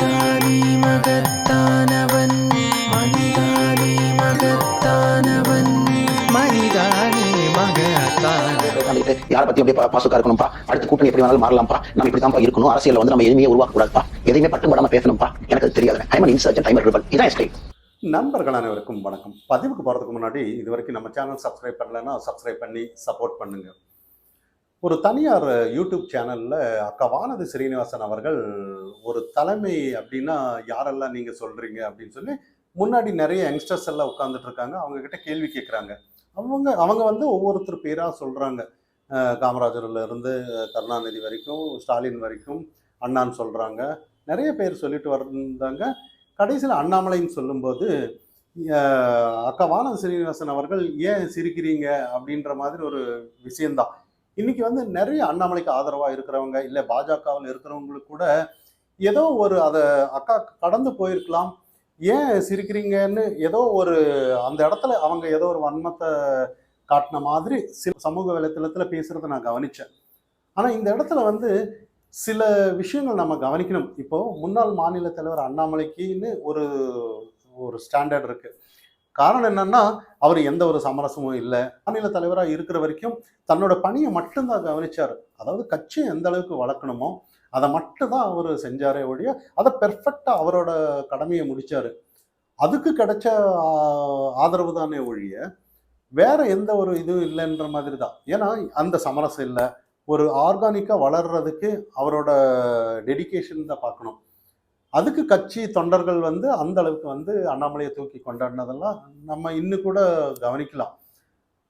மனிதானே மகத்தானவன், மனிதானே மகத்தானவன், மனிதானே மகத்தானவன். யாரை பத்தி அப்படியே பாசுக்கா இருக்கணும்ப்பா, அடுத்த கூட்டணி எப்படி வேணாலும் மாறலாம்ப்பா, நம்ம இப்படித்தான்ப்பா இருக்கணும், அரசியல் வந்து நம்ம எதுவுமே உருவாக்க கூடாதுப்பா, எதையுமே பட்டும் படாம பேசணும்ப்பா, எனக்கு தெரியாது. ஐ அம் an insurgent, I am a rebel. இதான் ஸ்டைல். நண்பர்கள் அனைவருக்கும் வணக்கம். பதிவுக்கு போகிறதுக்கு முன்னாடி இது வரைக்கும் நம்ம சேனல் சப்ஸ்கிரைப் பண்ணலைன்னா சப்ஸ்கிரைப் பண்ணி சப்போர்ட் பண்ணுங்க. ஒரு தனியார் யூடியூப் சேனலில் அக்கா வானதி ஸ்ரீனிவாசன் அவர்கள் ஒரு தலைமை அப்படின்னா யாரெல்லாம் நீங்கள் சொல்கிறீங்க அப்படின்னு சொல்லி முன்னாடி நிறைய யங்ஸ்டர்ஸ் எல்லாம் உட்காந்துட்டு இருக்காங்க. அவங்கக்கிட்ட கேள்வி கேட்குறாங்க. அவங்க வந்து ஒவ்வொருத்தர் பேராக சொல்கிறாங்க. காமராஜர்ல இருந்து கருணாநிதி வரைக்கும், ஸ்டாலின் வரைக்கும், அண்ணான்னு சொல்கிறாங்க. நிறைய பேர் சொல்லிட்டு வந்தாங்க. கடைசியில் அண்ணாமலைன்னு சொல்லும்போது அக்கா வானதி ஸ்ரீனிவாசன் அவர்கள் ஏன் சிரிக்கிறீங்க அப்படின்ற மாதிரி ஒரு விஷயந்தான். இன்னைக்கு வந்து நிறைய அண்ணாமலைக்கு ஆதரவாக இருக்கிறவங்க, இல்லை பாஜகவில் இருக்கிறவங்களுக்கு கூட ஏதோ ஒரு அதை அக்கா கடந்து போயிருக்கலாம், ஏன் சிரிக்கிறீங்கன்னு ஏதோ ஒரு அந்த இடத்துல அவங்க ஏதோ ஒரு வன்மத்தை காட்டின மாதிரி சில சமூக வலைத்தளத்தில் பேசுறதை நான் கவனித்தேன். ஆனால் இந்த இடத்துல வந்து சில விஷயங்கள் நம்ம கவனிக்கணும். இப்போ முன்னாள் மாநில தலைவர் அண்ணாமலைக்குன்னு ஒரு ஒரு ஸ்டாண்டர்ட் இருக்கு. காரணம் என்னன்னா, அவர் எந்த ஒரு சமரசமும் இல்லை. மாநில தலைவராக இருக்கிற வரைக்கும் தன்னோட பணியை மட்டும்தான் கவனிச்சார். அதாவது கட்சியை எந்த அளவுக்கு வளர்க்கணுமோ அதை மட்டும்தான் அவர் செஞ்சாரே ஒழிய அதை பெர்ஃபெக்டா அவரோட கடமையை முடிச்சாரு. அதுக்கு கிடைச்ச ஆதரவு தானே ஒழிய வேற எந்த ஒரு இதுவும் இல்லைன்ற மாதிரி தான். ஏன்னா அந்த சமரசம் இல்லை. ஒரு ஆர்கானிக்கா வளர்றதுக்கு அவரோட டெடிகேஷன் தான் பார்க்கணும். அதுக்கு கட்சி தொண்டர்கள் வந்து அந்த அளவுக்கு வந்து அண்ணாமலையை தூக்கி கொண்டாடினதெல்லாம் நம்ம இன்னும் கூட கவனிக்கலாம்.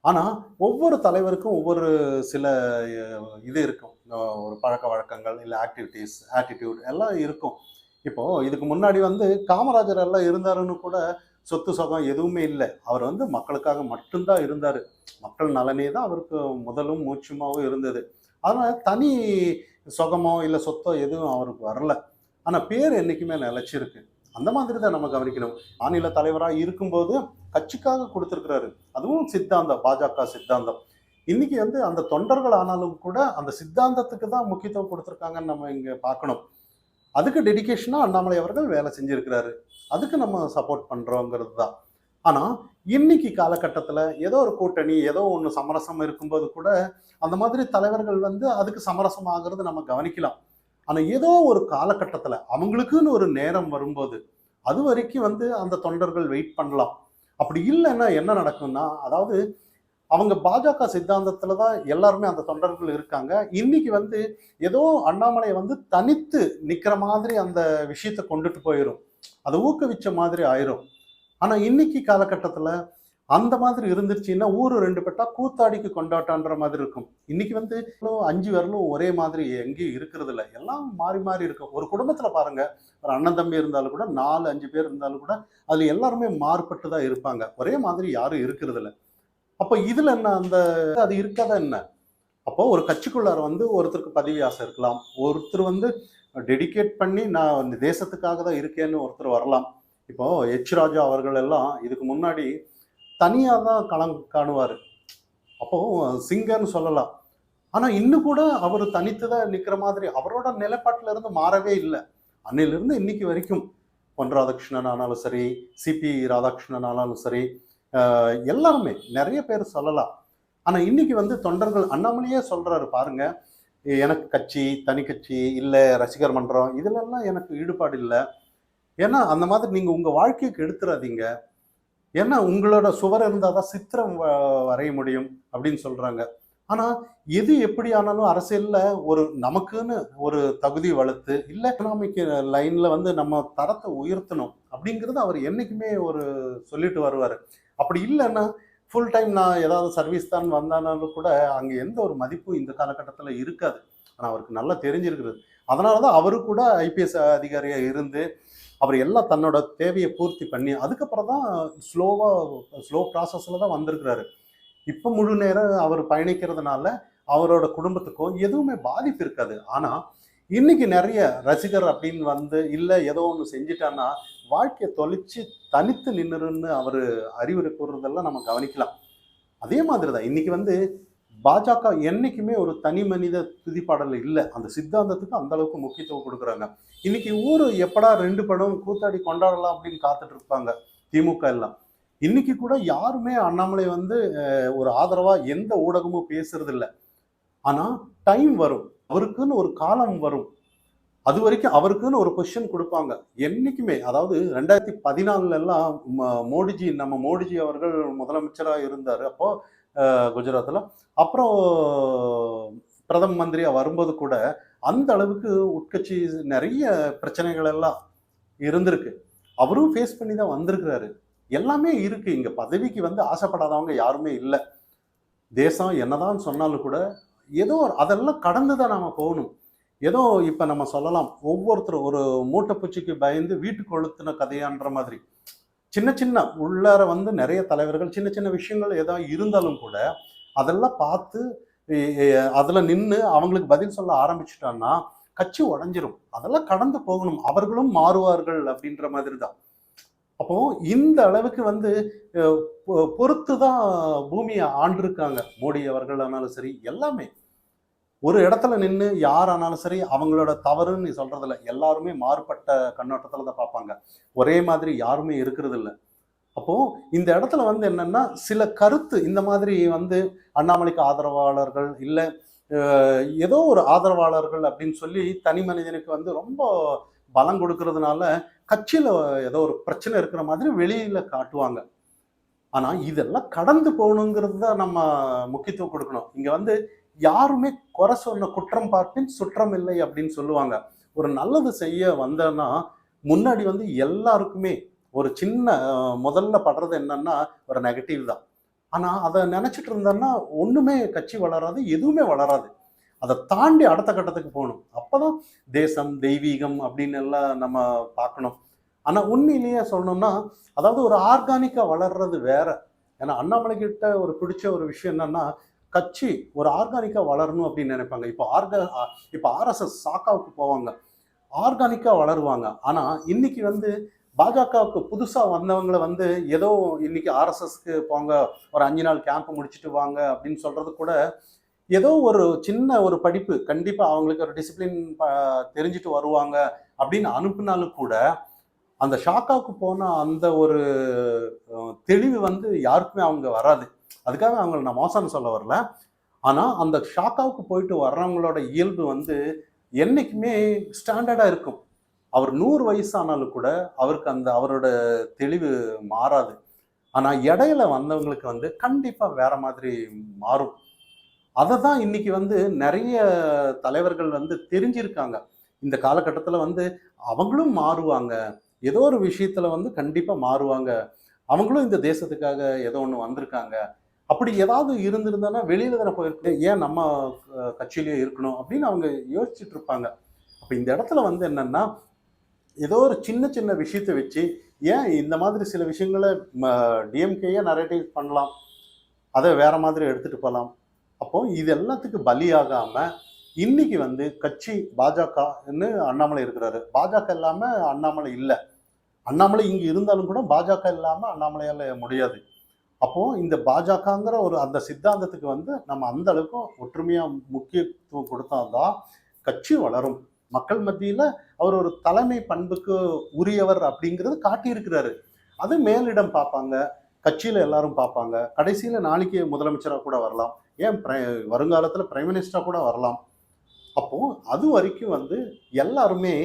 ஆனால் ஒவ்வொரு தலைவருக்கும் ஒவ்வொரு சில இது இருக்கும், ஒரு பழக்க வழக்கங்கள், இல்லை ஆக்டிவிட்டீஸ், ஆட்டிடியூட் எல்லாம் இருக்கும். இப்போ இதுக்கு முன்னாடி வந்து காமராஜர் எல்லாம் இருந்தாருன்னு கூட சொத்து சொகம் எதுவுமே இல்லை. அவர் வந்து மக்களுக்காக மட்டும்தான் இருந்தார். மக்கள் நலனே தான் அவருக்கு முதலும் மூச்சுமாவும் இருந்தது. அதனால தனி சொகமோ இல்லை சொத்தோ எதுவும் அவருக்கு வரல. ஆனால் பேர் என்றைக்குமே நிலைச்சிருக்கு. அந்த மாதிரி தான் நம்ம கவனிக்கணும். மாநில தலைவராக இருக்கும்போது கட்சிக்காக கொடுத்துருக்கிறாரு. அதுவும் சித்தாந்தம், பாஜக சித்தாந்தம். இன்னைக்கு வந்து அந்த தொண்டர்கள் ஆனாலும் கூட அந்த சித்தாந்தத்துக்கு தான் முக்கியத்துவம் கொடுத்துருக்காங்கன்னு நம்ம இங்கே பார்க்கணும். அதுக்கு டெடிகேஷனாக அண்ணாமலை அவர்கள் வேலை செஞ்சுருக்கிறாரு. அதுக்கு நம்ம சப்போர்ட் பண்ணுறோங்கிறது தான். ஆனால் இன்னைக்கு காலகட்டத்தில் ஏதோ ஒரு கூட்டணி, ஏதோ ஒன்று சமரசம் இருக்கும்போது கூட அந்த மாதிரி தலைவர்கள் வந்து அதுக்கு சமரசம் ஆகிறது நம்ம கவனிக்கலாம். ஆனால் ஏதோ ஒரு காலகட்டத்தில் அவங்களுக்குன்னு ஒரு நேரம் வரும்போது அது வரைக்கும் வந்து அந்த தொண்டர்கள் வெயிட் பண்ணலாம். அப்படி இல்லைன்னா என்ன நடக்கும்னா, அதாவது அவங்க பாஜக சித்தாந்தத்தில் தான் எல்லாருமே அந்த தொண்டர்கள் இருக்காங்க. இன்னைக்கு வந்து ஏதோ அண்ணாமலை வந்து தனித்து நிற்கிற மாதிரி அந்த விஷயத்தை கொண்டுட்டு போயிடும், அதை ஊக்குவிச்ச மாதிரி ஆயிரும். ஆனால் இன்னைக்கு காலகட்டத்தில் அந்த மாதிரி இருந்துருச்சுன்னா ஊரு ரெண்டு பெட்டா கூத்தாடிக்கு கொண்டாட்டன்ற மாதிரி இருக்கும். இன்னைக்கு வந்து 5 விரலும் ஒரே மாதிரி எங்கேயும் இருக்கிறது இல்லை, எல்லாம் மாறி மாறி இருக்கும். ஒரு குடும்பத்துல பாருங்க, ஒரு அண்ணன் தம்பி இருந்தாலும் கூட 4-5 பேர் இருந்தாலும் கூட அதுல எல்லாருமே மாறுபட்டு தான் இருப்பாங்க. ஒரே மாதிரி யாரும் இருக்கிறது இல்லை. அப்போ இதுல என்ன அந்த அது இருக்காத என்ன? அப்போ ஒரு கட்சிக்குள்ளார வந்து ஒருத்தருக்கு பதவி ஆசை இருக்கலாம், ஒருத்தர் வந்து டெடிகேட் பண்ணி நான் தேசத்துக்காக தான் இருக்கேன்னு ஒருத்தர் வரலாம். இப்போ ராஜா அவர்கள் எல்லாம் இதுக்கு முன்னாடி தனியாக தான் களம் காணுவார். அப்போ சிங்கர்னு சொல்லலாம். ஆனால் இன்னும் கூட அவர் தனித்து தான் நிற்கிற மாதிரி அவரோட நிலைப்பாட்டில இருந்து மாறவே இல்லை. அன்னையிலிருந்து இன்னைக்கு வரைக்கும் பொன் ராதாகிருஷ்ணன் ஆனாலும் சரி, சிபி ராதாகிருஷ்ணன் ஆனாலும் சரி, எல்லாருமே நிறைய பேர் சொல்லலாம். ஆனால் இன்னைக்கு வந்து தொண்டர்கள் அண்ணாமலையே சொல்றாரு பாருங்க, எனக்கு கட்சி, தனி கட்சி இல்லை, ரசிகர் மன்றம் இதுலெல்லாம் எனக்கு ஈடுபாடு இல்லை. ஏன்னா அந்த மாதிரி நீங்கள் உங்கள் வாழ்க்கைக்கு எடுத்துறாதீங்க. ஏன்னா உங்களோட சுவர் இருந்தால் தான் சித்திரம் வரைய முடியும் அப்படின்னு சொல்றாங்க. ஆனால் எது எப்படி ஆனாலும் அரசியலில் ஒரு நமக்குன்னு ஒரு தகுதி வளர்த்து இல்லை எக்கனாமிக் லைனில் வந்து நம்ம தரத்தை உயர்த்தணும் அப்படிங்கிறது அவர் என்றைக்குமே ஒரு சொல்லிட்டு வருவார். அப்படி இல்லைன்னா ஃபுல் டைம் நான் ஏதாவது சர்வீஸ் தான் வந்தானாலும் கூட அங்கே எந்த ஒரு மதிப்பும் இந்த காலகட்டத்தில் இருக்காது. ஆனால் அவருக்கு நல்லா தெரிஞ்சிருக்கிறது. அதனால தான் அவரு கூட ஐபிஎஸ் அதிகாரியாக இருந்து அவர் எல்லாம் தன்னோட தேவையை பூர்த்தி பண்ணி அதுக்கப்புறம் தான் ஸ்லோ ப்ராசஸில் தான் வந்திருக்கிறாரு. இப்போ முழு நேரம் அவர் பயணிக்கிறதுனால அவரோட குடும்பத்துக்கும் எதுவுமே பாதிப்பு இருக்காது. ஆனால் இன்னைக்கு நிறைய ரசிகர் அப்படின்னு வந்து இல்லை ஏதோ ஒன்று செஞ்சுட்டான்னா வாழ்க்கையை தொலைச்சி தனித்து நின்றுன்னு அவர் அறிவுரை கூறுறதெல்லாம் நம்ம கவனிக்கலாம். அதே மாதிரி தான் இன்னைக்கு வந்து பாஜக என்னைக்குமே ஒரு தனி மனித துதிப்பாடல் இல்லை. அந்த சித்தாந்தத்துக்கு அந்த அளவுக்கு முக்கியத்துவம் கொடுக்குறாங்க. இன்னைக்கு ஊரு எப்படா 2 படம் கூத்தாடி கொண்டாடலாம் அப்படின்னு காத்துட்டு இருப்பாங்க திமுக எல்லாம். இன்னைக்கு கூட யாருமே அண்ணாமலை வந்து ஒரு ஆதரவா எந்த ஊடகமும் பேசுறது இல்ல. ஆனா டைம் வரும், அவருக்குன்னு ஒரு காலம் வரும். அது வரைக்கும் அவருக்குன்னு ஒரு பொசிஷன் கொடுப்பாங்க என்னைக்குமே. அதாவது 2014 எல்லாம் நம்ம மோடிஜி அவர்கள் முதலமைச்சரா இருந்தாரு அப்போ குஜராத்ல. அப்புறம் பிரதம மந்திரியா வரும்போது கூட அந்த அளவுக்கு உட்கட்சி நிறைய பிரச்சனைகள் எல்லாம் இருந்திருக்கு. அவரும் ஃபேஸ் பண்ணி தான் வந்திருக்கிறாரு. எல்லாமே இருக்கு. இங்க பதவிக்கு வந்து ஆசைப்படாதவங்க யாருமே இல்லை. தேசம் என்னதான் சொன்னாலும் கூட ஏதோ அதெல்லாம் கடந்து தான் நாம போகணும். ஏதோ இப்ப நம்ம சொல்லலாம், ஒவ்வொருத்தரும் ஒரு மூட்டைப்பூச்சிக்கு பயந்து வீட்டுக்கு கொளுத்தின கதையான்ற மாதிரி சின்ன சின்ன உள்ளார வந்து நிறைய தலைவர்கள் சின்ன சின்ன விஷயங்கள் ஏதோ இருந்தாலும் கூட அதெல்லாம் பார்த்து அதுல நின்று அவங்களுக்கு பதில் சொல்ல ஆரம்பிச்சுட்டான்னா கட்சி உடஞ்சிரும். அதெல்லாம் கடந்து போகணும். அவர்களும் மாறுவார்கள் அப்படின்ற மாதிரி தான். அப்போ இந்த அளவுக்கு வந்து பொறுத்து தான் பூமியை ஆண்டிருக்காங்க மோடி அவர்கள் ஆனாலும் சரி. எல்லாமே ஒரு இடத்துல நின்று யார் ஆனாலும் சரி அவங்களோட தவறுன்னு சொல்றதில்ல. எல்லாருமே மாறுபட்ட கண்ணோட்டத்துல தான் பார்ப்பாங்க. ஒரே மாதிரி யாருமே இருக்கிறது இல்லை. அப்போ இந்த இடத்துல வந்து என்னன்னா சில கருத்து இந்த மாதிரி வந்து அண்ணாமலைக்கு ஆதரவாளர்கள் இல்ல ஏதோ ஒரு ஆதரவாளர்கள் அப்படின்னு சொல்லி தனி மனிதனுக்கு வந்து ரொம்ப பலம் கொடுக்கறதுனால கட்சியில ஏதோ ஒரு பிரச்சனை இருக்கிற மாதிரி வெளியில காட்டுவாங்க. ஆனா இதெல்லாம் கடந்து போகணுங்கிறது தான் நம்ம முக்கியத்துவம் கொடுக்கணும். இங்க வந்து யாருமே குறை சொன்ன குற்றம் பார்ப்பின் சுற்றம் இல்லை அப்படின்னு சொல்லுவாங்க. ஒரு நல்லது செய்ய வந்தேன்னா முன்னாடி வந்து எல்லாருக்குமே ஒரு சின்ன முதல்ல படுறது என்னன்னா ஒரு நெகட்டிவ் தான். ஆனா அதை நினைச்சிட்டு இருந்தோம்னா ஒண்ணுமே கட்சி வளராது, எதுவுமே வளராது. அதை தாண்டி அடுத்த கட்டத்துக்கு போகணும். அப்பதான் தேசம் தெய்வீகம் அப்படின்னு எல்லாம் நம்ம பார்க்கணும். ஆனா உண்மையிலேயே சொல்லணும்னா அதாவது ஒரு ஆர்கானிக்கா வளர்றது வேற. ஏன்னா அண்ணாமலை கிட்ட ஒரு பிடிச்ச ஒரு விஷயம் என்னன்னா கட்சி ஒரு ஆர்கானிக்கா வளரணும் அப்படின்னு நினைப்பாங்க. இப்போ ஆர்எஸ்எஸ் சாக்காவுக்கு போவாங்க, ஆர்கானிக்கா வளருவாங்க. ஆனா இன்னைக்கு வந்து பாஜகவுக்கு புதுசா வந்தவங்களை வந்து ஏதோ இன்னைக்கு ஆர்எஸ்எஸ்க்கு போங்க, ஒரு 5 நாள் கேம்ப் முடிச்சுட்டு வாங்க அப்படின்னு சொல்றது கூட ஏதோ ஒரு சின்ன ஒரு படிப்பு கண்டிப்பா அவங்களுக்கு ஒரு டிசிப்ளின் தெரிஞ்சுட்டு வருவாங்க அப்படின்னு அனுப்புனாலும் கூட அந்த ஷாக்காவுக்கு போன அந்த ஒரு தெளிவு வந்து யாருக்குமே அவங்க வராது. அதுக்காக அவங்களை நான் மோசம்னு சொல்ல வரல. ஆனா அந்த ஷாக்காவுக்கு போயிட்டு வர்றவங்களோட இயல்பு வந்து என்னைக்குமே ஸ்டாண்டர்டா இருக்கும். அவர் 100 வயசானாலும் கூட அவருக்கு அந்த அவரோட தெளிவு மாறாது. ஆனா இடையில வந்தவங்களுக்கு வந்து கண்டிப்பா வேற மாதிரி மாறும். அதை தான் இன்னைக்கு வந்து நிறைய தலைவர்கள் வந்து தெரிஞ்சிருக்காங்க. இந்த காலகட்டத்துல வந்து அவங்களும் மாறுவாங்க, ஏதோ ஒரு விஷயத்துல வந்து கண்டிப்பா மாறுவாங்க, அவங்களும் இந்த தேசத்துக்காக ஏதோ ஒண்ணு வந்திருக்காங்க. அப்படி ஏதாவது இருந்திருந்தானா வெளியில தானே போயிருக்கு, ஏன் நம்ம கட்சியிலேயே இருக்கணும் அப்படின்னு அவங்க யோசிச்சுட்டு இருப்பாங்க. அப்ப இந்த இடத்துல வந்து என்னன்னா ஏதோ ஒரு சின்ன சின்ன விஷயத்தை வச்சு ஏன் இந்த மாதிரி சில விஷயங்களை டிஎம்கேயே நரேட்டிவ் பண்ணலாம், அதை வேற மாதிரி எடுத்துட்டு போகலாம். அப்போ இது எல்லாத்துக்கும் பலியாகாம இன்னைக்கு வந்து கட்சி பாஜகன்னு அண்ணாமலை இருக்கிறாரு. பாஜக இல்லாம அண்ணாமலை இல்லை. அண்ணாமலை இங்க இருந்தாலும் கூட பாஜக இல்லாம அண்ணாமலையால முடியாது. அப்போ இந்த பாஜகங்கிற ஒரு அந்த சித்தாந்தத்துக்கு வந்து நம்ம அந்த அளவுக்கு ஒற்றுமையா முக்கியத்துவம் கொடுத்தாதான் கட்சி வளரும். மக்கள் மத்தியில அவர் ஒரு தலைமை பண்புக்கு உரியவர் அப்படிங்கிறது காட்டியிருக்கிறாரு. அது மேலிடம் பார்ப்பாங்க, கட்சியில எல்லாரும் பார்ப்பாங்க. கடைசியில நாளைக்கு முதலமைச்சராக கூட வரலாம், ஏன் வருங்காலத்துல பிரைம் மினிஸ்டரா கூட வரலாம். அப்போ அது வரைக்கும் வந்து எல்லாருமே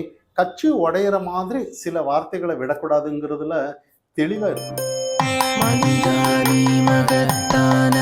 கட்சி உடையிற மாதிரி சில வார்த்தைகளை விடக்கூடாதுங்கிறதுல தெளிவா இருக்கணும். மனிதானி மகத்தான